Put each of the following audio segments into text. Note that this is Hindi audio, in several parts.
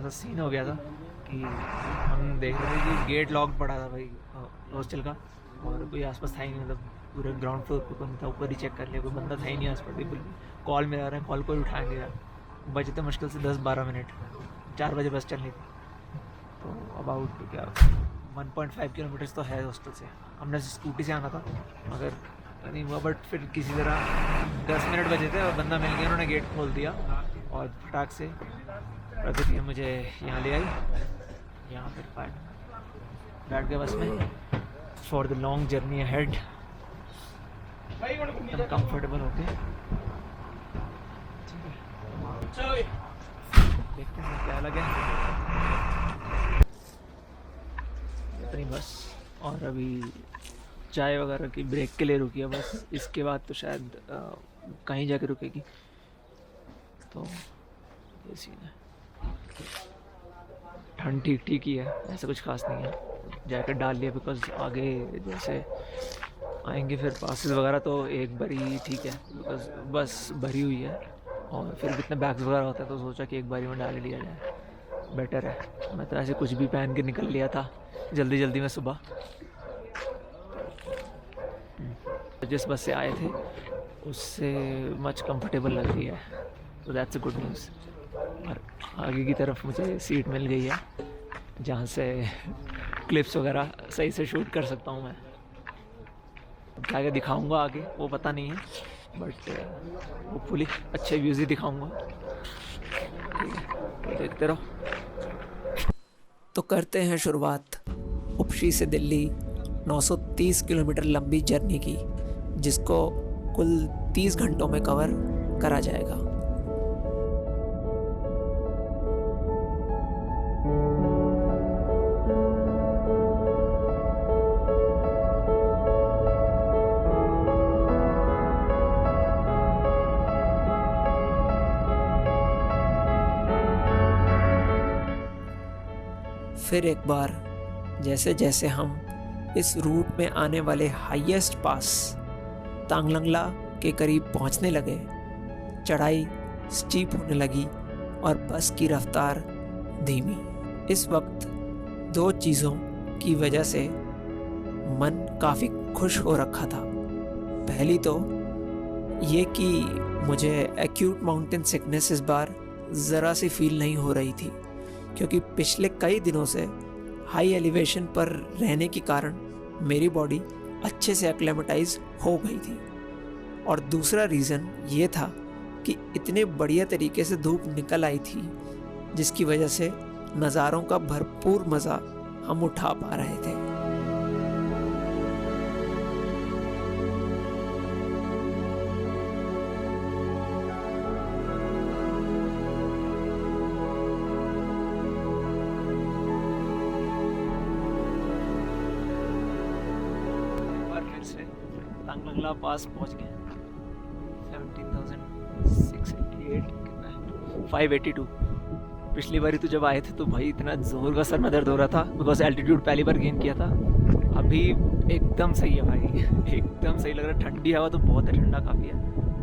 सा सीन हो गया था कि हम देख रहे थे कि गेट लॉक पड़ा था भाई हॉस्टल का, और कोई आसपास था ही नहीं, मतलब पूरे ग्राउंड फ्लोर पे कोई नहीं था। ऊपर ही चेक कर लिया, कोई बंदा था ही नहीं आसपास। बिल्कुल कॉल में आ रहे हैं, कॉल कोई उठा नहीं रहा। बचे थे मुश्किल से 10-12 मिनट, 4 बजे बस चलनी थी। तो अबाउट क्या 1.5 किलोमीटर्स तो है हॉस्टल से। हमने स्कूटी से आना था, मगर नहीं हुआ। बट फिर किसी तरह 10 मिनट बचे थे और बंदा मिल गया, उन्होंने गेट खोल दिया और फटाक से प्रकृति मुझे यहाँ ले आई। यहाँ फिर बैठ गया बस में for the long journey ahead, एकदम कंफर्टेबल होके। देखते हैं क्या लगे। इतनी बस, और अभी चाय वगैरह की ब्रेक के लिए रुकी है बस। इसके बाद तो शायद कहीं जाके रुकेगी। तो ये सीन है। ठंड ठीक ठीक ही है, ऐसा कुछ खास नहीं है। जैकेट डाल लिया बिकॉज आगे जैसे आएंगे फिर पासेस वगैरह, तो एक बारी ठीक है बिकॉज बस भरी हुई है। और फिर कितने बैग्स वगैरह होते हैं, तो सोचा कि एक बारी में डाल लिया जाए, बेटर है। मैं तो ऐसे कुछ भी पहन के निकल लिया था जल्दी जल्दी में सुबह। जिस बस से आए थे उससे मच कंफर्टेबल लग रही है, तो दैट्स अ गुड न्यूज़। और आगे की तरफ मुझे सीट मिल गई है जहाँ से क्लिप्स वगैरह सही से शूट कर सकता हूँ मैं। क्या क्या दिखाऊंगा आगे वो पता नहीं है, बट होपफुली अच्छे व्यूज़ ही दिखाऊंगा। ठीक है, तो देखते रहो। तो करते हैं शुरुआत उपशी से दिल्ली 930 किलोमीटर लंबी जर्नी की, जिसको कुल 30 घंटों में कवर करा जाएगा। फिर एक बार जैसे जैसे हम इस रूट में आने वाले हाईएस्ट पास तांगलंगला के करीब पहुंचने लगे, चढ़ाई स्टीप होने लगी और बस की रफ्तार धीमी। इस वक्त दो चीज़ों की वजह से मन काफ़ी खुश हो रखा था। पहली तो ये कि मुझे एक्यूट माउंटेन सिकनेस इस बार ज़रा सी फील नहीं हो रही थी, क्योंकि पिछले कई दिनों से हाई एलिवेशन पर रहने के कारण मेरी बॉडी अच्छे से एक्लेमेटाइज हो गई थी। और दूसरा रीज़न ये था कि इतने बढ़िया तरीके से धूप निकल आई थी, जिसकी वजह से नज़ारों का भरपूर मज़ा हम उठा पा रहे थे। तांगलंगला पास पहुंच गए। 17,688 कितना है, 582। पिछली बारी तो जब आए थे तो भाई इतना जोर का सर में दर्द हो रहा था बिकॉज एल्टीट्यूड पहली बार गेन किया था। अभी एकदम सही है भाई, एकदम सही लग रहा है। ठंडी हवा तो बहुत है, ठंडा काफ़ी है,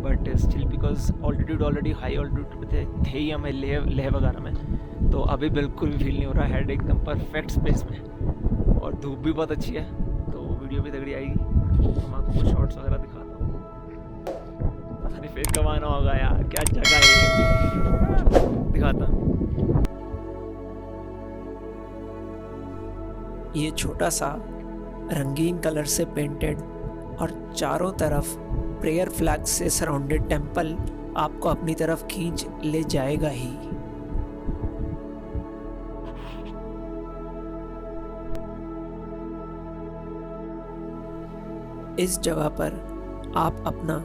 but still because altitude already high altitude पे थे ही हमें लेह वगैरह में, तो अभी बिल्कुल भी फील नहीं हो रहा। हेड एकदम परफेक्ट स्पेस में, और धूप भी बहुत अच्छी है, तो वीडियो भी तगड़ी आएगी। हम आपको कुछ शॉर्ट्स वगैरह दिखाता हूँ। पता नहीं फिर कब आना होगा यार, क्या जगह है, दिखाता हूँ। ये छोटा सा रंगीन कलर से पेंटेड और चारों तरफ प्रेयर फ्लैग से सराउंडेड टेम्पल आपको अपनी तरफ खींच ले जाएगा ही। इस जगह पर आप अपना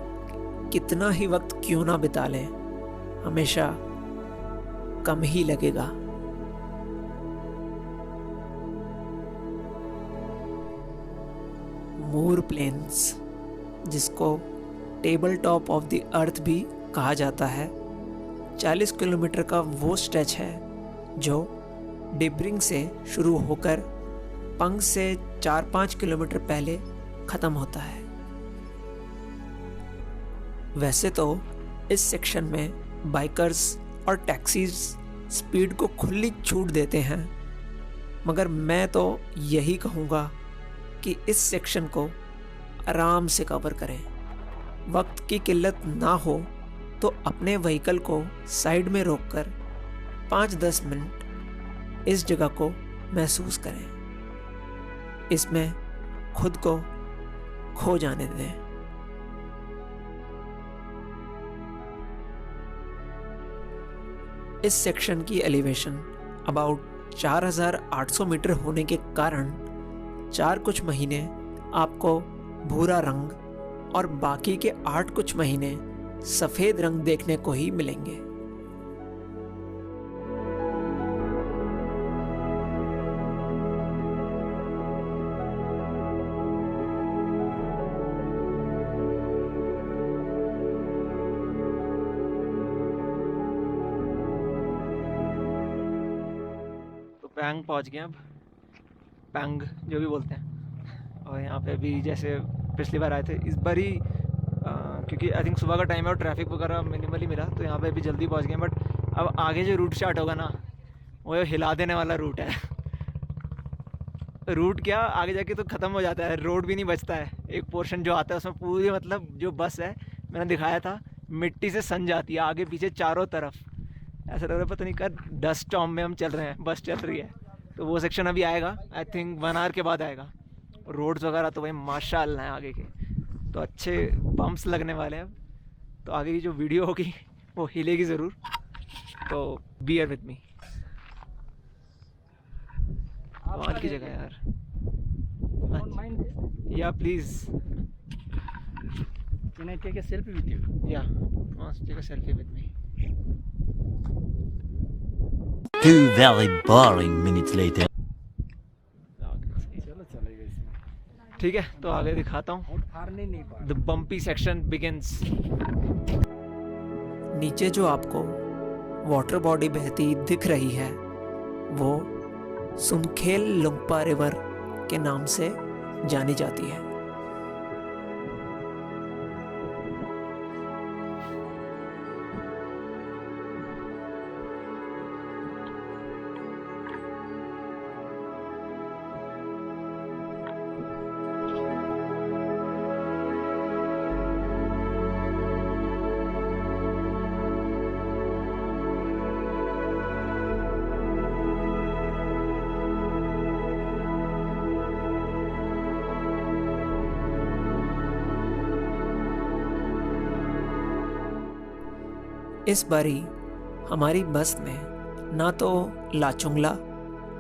कितना ही वक्त क्यों ना बिता लें, हमेशा कम ही लगेगा। मूर प्लेन्स, जिसको table top of the earth भी कहा जाता है, 40 किलोमीटर का वो स्ट्रेच है जो डिब्रिंग से शुरू होकर पंग से 4-5 किलोमीटर पहले ख़त्म होता है। वैसे तो इस सेक्शन में बाइकर्स और टैक्सीज स्पीड को खुली छूट देते हैं, मगर मैं तो यही कहूँगा कि इस सेक्शन को आराम से कवर करें। वक्त की किल्लत ना हो तो अपने व्हीकल को साइड में रोककर 5-10 मिनट इस जगह को महसूस करें, इसमें खुद को खो जाने दें। इस सेक्शन की एलिवेशन अबाउट 4800 मीटर होने के कारण 4 कुछ महीने आपको भूरा रंग और बाकी के 8 कुछ महीने सफ़ेद रंग देखने को ही मिलेंगे। पैंग पहुंच गए अब, पैंग जो भी बोलते हैं। और यहाँ पे भी जैसे पिछली बार आए थे, इस बार ही क्योंकि आई थिंक सुबह का टाइम है और ट्रैफिक वगैरह मिनिमली मिला, तो यहाँ पे भी जल्दी पहुँच गए। बट अब आगे जो रूट स्टार्ट होगा ना, वो हिला देने वाला रूट है। रूट क्या, आगे जाके तो ख़त्म हो जाता है, रोड भी नहीं बचता है। एक पोर्शन जो आता है उसमें पूरी मतलब जो बस है, मैंने दिखाया था, मिट्टी से सन जाती है आगे पीछे चारों तरफ। ऐसा लग रहा है पता नहीं कर डस्ट स्टॉर्म में हम चल रहे हैं, बस चल रही है। तो वो सेक्शन अभी आएगा, आई थिंक 1 आवर के बाद आएगा। रोड्स वगैरह तो भाई माशाल्लाह हैं आगे के, तो अच्छे बम्प्स लगने वाले हैं अब। तो आगे की जो वीडियो होगी वो हिलेगी ज़रूर, तो बियर विद मी। कमाल की जगह यार, या please Can I take a selfie with you? या take a selfie with me. 2 very boring minutes later. चलो चलेगा इसमें। ठीक है, तो आगे दिखाता हूँ। और फाड़ने नहीं पा द बम्पी सेक्शन बिगिंस। नीचे जो आपको वाटर बॉडी बहती दिख रही है, वो सुमखेल लुंगपा रिवर के नाम से जानी जाती है। इस बारी हमारी बस ने ना तो लाचुंगला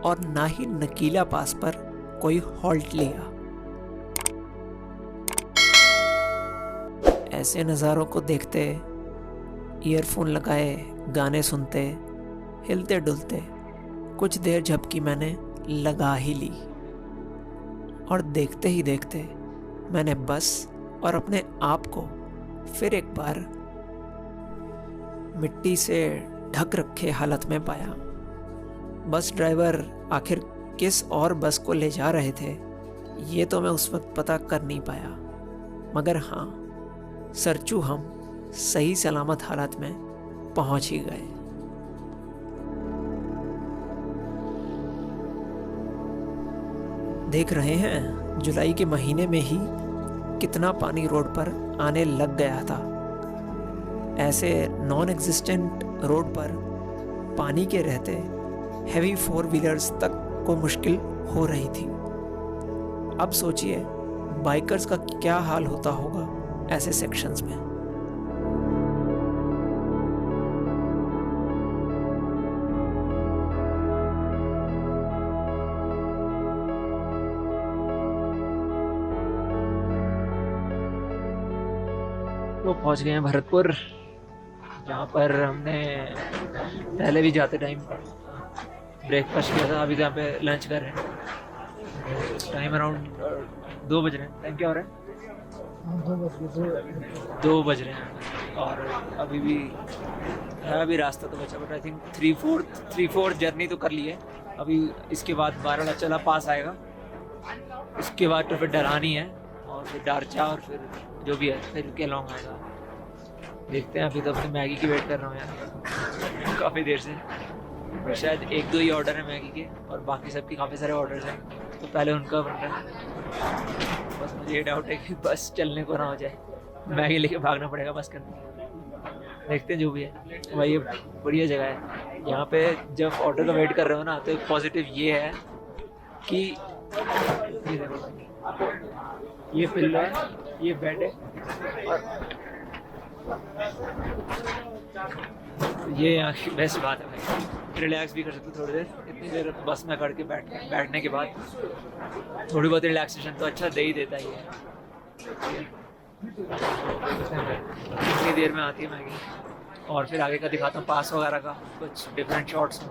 और ना ही नकीला पास पर कोई हॉल्ट लिया। ऐसे नज़ारों को देखते, ईयरफोन लगाए गाने सुनते, हिलते डुलते कुछ देर झपकी मैंने लगा ही ली। और देखते ही देखते मैंने बस और अपने आप को फिर एक बार मिट्टी से ढक रखे हालत में पाया। बस ड्राइवर आखिर किस और बस को ले जा रहे थे, ये तो मैं उस वक्त पता कर नहीं पाया, मगर हाँ, सरचू हम सही सलामत हालत में पहुंच ही गए। देख रहे हैं जुलाई के महीने में ही कितना पानी रोड पर आने लग गया था। ऐसे नॉन एग्जिस्टेंट रोड पर पानी के रहते हैवी 4 व्हीलर्स तक को मुश्किल हो रही थी। अब सोचिए बाइकर्स का क्या हाल होता होगा ऐसे सेक्शंस में। तो पहुंच गए हैं भरतपुर, जहाँ पर हमने पहले भी जाते टाइम ब्रेकफास्ट किया था। अभी तो यहाँ पे लंच कर रहे हैं। टाइम अराउंड 2 बज रहे हैं। टाइम क्या हो रहा है? 2 बज रहे हैं और अभी भी है, अभी रास्ता तो बचा, बट आई थिंक 3/4 जर्नी तो कर ली है। अभी इसके बाद बारालाचला पास आएगा, इसके बाद तो फिर डरानी है और फिर डारचा और फिर जो भी है फिर केलोंग आएगा। देखते हैं, अभी तो अपनी मैगी की वेट कर रहा हूँ यार काफ़ी देर से। और शायद 1-2 ही ऑर्डर है मैगी के और बाकी सबकी काफ़ी सारे ऑर्डर्स हैं, तो पहले उनका बन रहा है। बस मुझे ये डाउट है कि बस चलने को ना हो जाए, मैगी लेके भागना पड़ेगा बस करने के लिए। देखते हैं जो भी है भाई। ये बढ़िया जगह है, यहाँ पे जब ऑर्डर का वेट कर रहे हो ना, तो एक पॉजिटिव ये है कि ये देखो, ये पिल्लो है, ये बेड है, और ये यहाँ की बेस्ट बात है भाई। रिलैक्स भी कर सकते हो थोड़ी देर, इतनी देर बस में खड़ के बैठने के बाद थोड़ी बहुत रिलैक्सेशन तो अच्छा दे ही देता ही है। इतनी देर में आती है मैगी। और फिर आगे का दिखाता हूँ, पास वगैरह का कुछ डिफरेंट शॉट्स।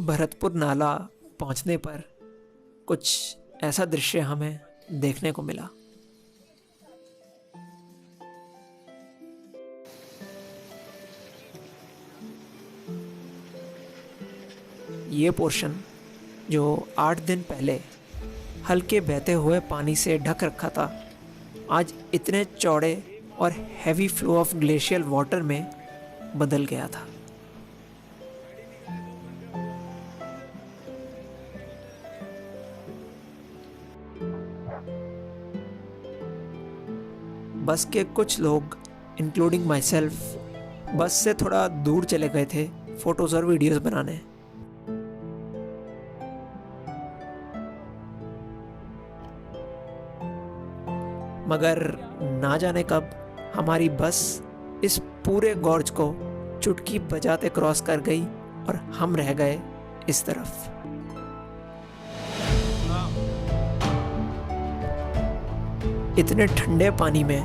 भरतपुर नाला पहुंचने पर कुछ ऐसा दृश्य हमें देखने को मिला। ये पोर्शन जो 8 दिन पहले हल्के बहते हुए पानी से ढक रखा था, आज इतने चौड़े और heavy flow of glacial water में बदल गया था। बस के कुछ लोग इंक्लूडिंग माई सेल्फ बस से थोड़ा दूर चले गए थे फोटोज़ और वीडियोज़ बनाने। मगर ना जाने कब हमारी बस इस पूरे गॉर्ज को चुटकी बजाते क्रॉस कर गई और हम रह गए इस तरफ। इतने ठंडे पानी में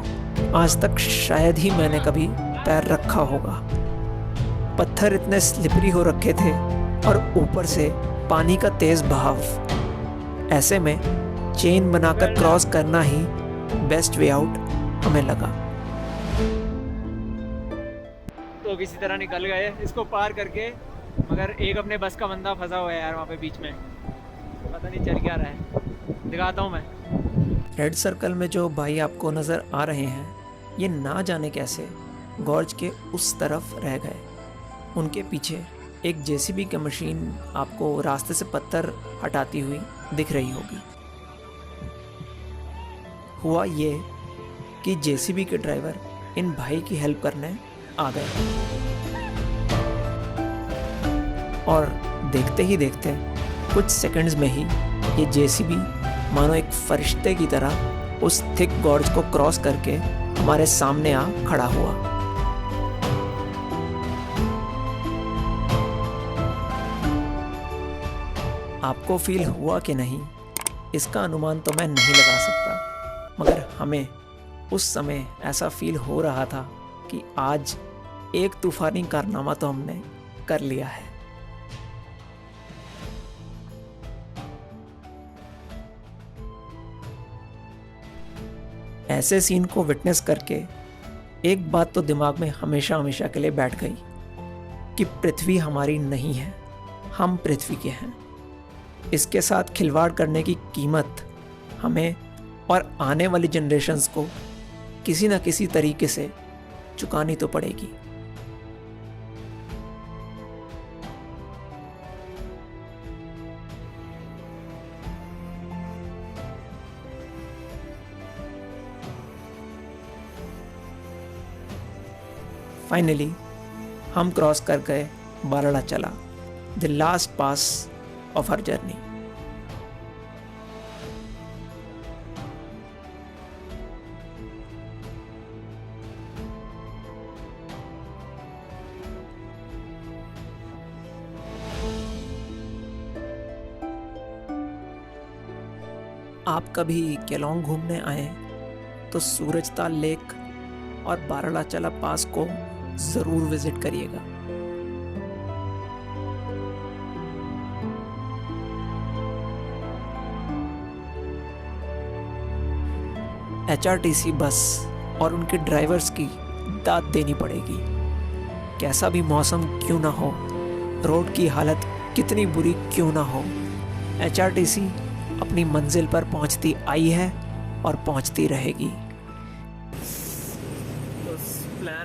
आज तक शायद ही मैंने कभी पैर रखा होगा। पत्थर इतने स्लिपरी हो रखे थे और ऊपर से पानी का तेज बहाव। ऐसे में चेन बनाकर क्रॉस करना ही बेस्ट वे आउट हमें लगा। तो किसी तरह निकल गए इसको पार करके, मगर एक अपने बस का बंदा फंसा हुआ है यार वहाँ पे बीच में, पता नहीं चल क्या रहा है। दिखाता हूँ मैं। रेड सर्कल में जो भाई आपको नज़र आ रहे हैं, ये ना जाने कैसे गॉर्ज के उस तरफ रह गए। उनके पीछे एक जेसीबी की मशीन आपको रास्ते से पत्थर हटाती हुई दिख रही होगी। हुआ ये कि जेसीबी के ड्राइवर इन भाई की हेल्प करने आ गए और देखते ही देखते कुछ सेकंड्स में ही ये जेसीबी मानो एक फरिश्ते की तरह उस थिक गॉर्ज को क्रॉस करके हमारे सामने आ खड़ा हुआ। आपको फील हुआ कि नहीं, इसका अनुमान तो मैं नहीं लगा सकता, मगर हमें उस समय ऐसा फील हो रहा था कि आज एक तूफानी कारनामा तो हमने कर लिया है। ऐसे सीन को विटनेस करके एक बात तो दिमाग में हमेशा हमेशा के लिए बैठ गई कि पृथ्वी हमारी नहीं है, हम पृथ्वी के हैं। इसके साथ खिलवाड़ करने की कीमत हमें और आने वाली जनरेशन्स को किसी न किसी तरीके से चुकानी तो पड़ेगी। फाइनली हम क्रॉस कर गए Baralachala, the last pass of our journey. आप कभी केलोंग घूमने आए तो सूरजताल लेक और बारालाचला पास को ज़रूर विजिट करिएगा। HRTC बस और उनके ड्राइवर्स की दाद देनी पड़ेगी। कैसा भी मौसम क्यों ना हो, रोड की हालत कितनी बुरी क्यों ना हो, HRTC अपनी मंजिल पर पहुंचती आई है और पहुंचती रहेगी।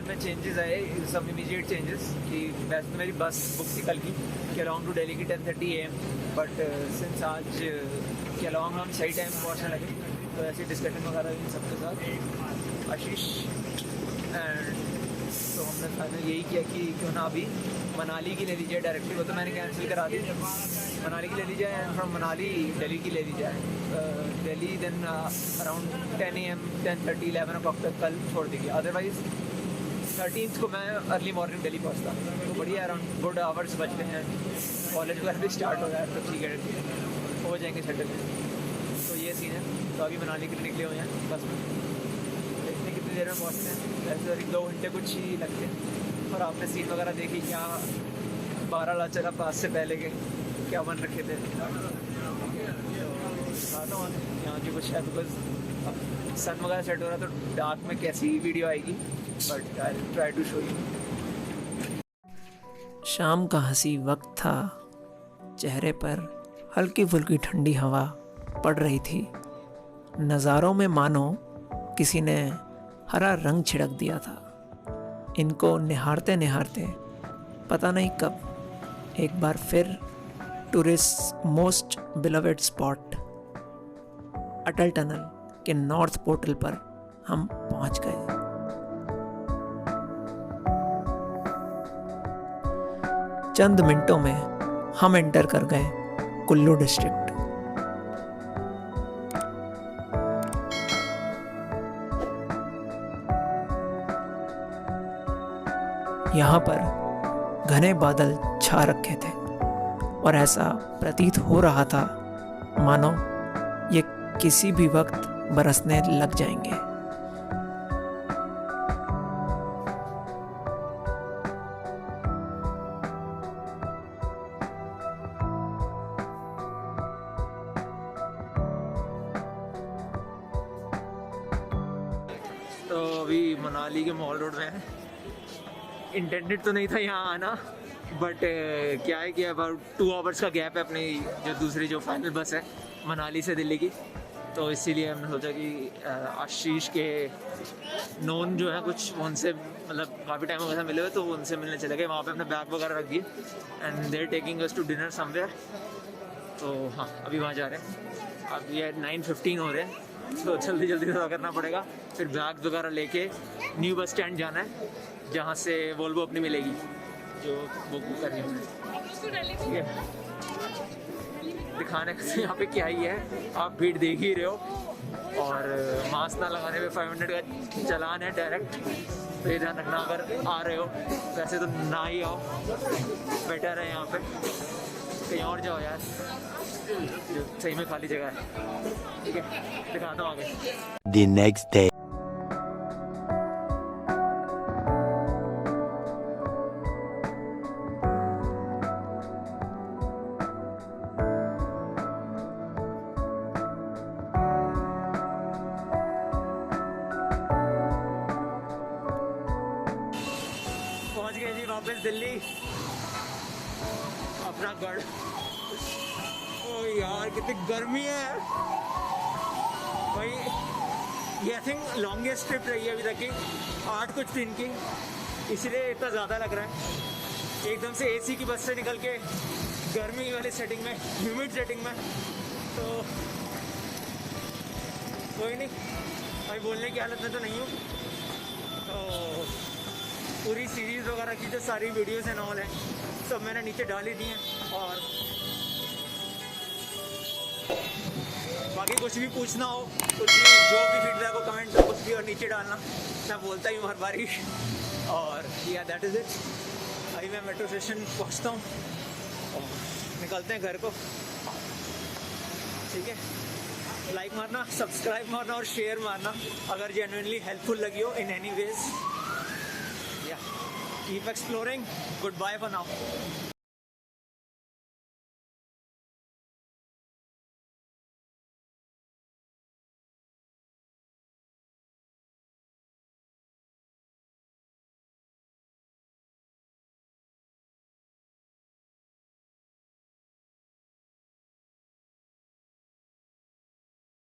प्लान में चेंजेस आए, सब इमीडिएट चेंजेस कि वैसे तो मेरी बस बुक थी कल की केलोंग टू दिल्ली की 10:30 AM, बट सिंस आज केलोंग हम सही टाइम पहुँचने लगे तो ऐसी डिस्कशन वगैरह इन सबके साथ आशीष एंड तो हमने फाइनल यही किया कि क्यों ना अभी मनाली की ले ली जाए डायरेक्टली, वो तो मैंने कैंसिल करा दी, मनाली की ले ली जाए एंड फ्रॉम मनाली दिल्ली की ले ली जाए। Delhi then around 10 AM 10:30 11 o'clock तक कल छोड़ देगी, अदरवाइज़ 13th को मैं अर्ली मॉर्निंग दिल्ली पहुँचता तो बढ़िया अराउंड गुड आवर्स बचते हैं, कॉलेज वगैरह भी स्टार्ट हो गया तो ठीक है हो जाएंगे सेटल। तो ये सीन है, तो अभी मनाली के लिए निकले हुए हैं बस में, देखते कितनी देर में पहुँचते हैं, वैसे 1-2 घंटे कुछ ही लगते हैं। और आपने सीन वगैरह देखी क्या 12 लाचरा पास से पहले के क्या बन रखे थे, दिखाता हूँ यहाँ की कुछ है बिकॉज अब सन वगैरह सेट हो रहा तो डार्क में कैसी वीडियो आएगी, but I try to show you. शाम का हंसी वक्त था, चेहरे पर हल्की फुल्की ठंडी हवा पड़ रही थी, नज़ारों में मानो किसी ने हरा रंग छिड़क दिया था। इनको निहारते निहारते पता नहीं कब एक बार फिर टूरिस्ट मोस्ट बिलवेड स्पॉट अटल टनल के नॉर्थ पोर्टल पर हम पहुंच गए। चंद मिनटों में हम एंटर कर गए कुल्लू डिस्ट्रिक्ट। यहाँ पर घने बादल छा रखे थे और ऐसा प्रतीत हो रहा था मानो ये किसी भी वक्त बरसने लग जाएंगे। तो अभी मनाली के मॉल रोड में है, इंटेंडेड तो नहीं था यहाँ आना, बट क्या है कि अबाउट 2 आवर्स का गैप है अपनी जो दूसरी जो फाइनल बस है मनाली से दिल्ली की, तो इसीलिए हमने सोचा कि आशीष के नोन जो है कुछ उनसे मतलब काफ़ी टाइम वगैरह मिले हुए तो उनसे मिलने चले गए, वहाँ पे अपने बैग वगैरह रख दिए and they're taking us to dinner somewhere. तो हाँ अभी वहाँ जा रहे हैं, अब ये 9:15 हो रहे हैं तो जल्दी जल्दी थोड़ा करना पड़ेगा, फिर बैग वगैरह लेके न्यू बस स्टैंड जाना है जहाँ से वोल्वो अपनी मिलेगी जो बुक करनी है। ठीक है, दिखाने का यहाँ पे क्या ही है, आप भीड़ देख ही रहे हो और मास्क ना लगाने पे 500 का चालान है डायरेक्ट, तो ये ध्यान रखना अगर आ रहे हो, वैसे तो ना ही आओ, बेटर है यहाँ पे कहीं और जाओ यार जो सही में खाली जगह है। ठीक है, दिखाता हूँ आगे। The next day. पहुंच गए जी वापस दिल्ली, अपना गढ़। ओ यार कितनी गर्मी है भाई, ये आई थिंक लॉन्गेस्ट ट्रिप रही है अभी तक की, 8 कुछ दिन की, इसलिए इतना ज़्यादा लग रहा है। एकदम से एसी की बस से निकल के गर्मी वाली सेटिंग में, ह्यूमिड सेटिंग में, तो कोई नहीं, अभी बोलने की हालत में तो नहीं हूँ। तो पूरी सीरीज़ वगैरह की जो सारी वीडियोस एंड ऑल हैं सब मैंने नीचे डाल ही दी हैं, और बाकी कुछ भी पूछना हो, कुछ भी जो भी फीडबैक हो कमेंट में कुछ भी और नीचे डालना, मैं बोलता ही हूँ हर बारी। और या दैट इज़ इट, अभी मैं मेट्रो स्टेशन पहुँचता हूँ और निकलते हैं घर को। ठीक है, लाइक मारना, सब्सक्राइब मारना और शेयर मारना अगर जेन्युइनली हेल्पफुल लगी हो इन एनी वेज। या keep exploring, good bye for now.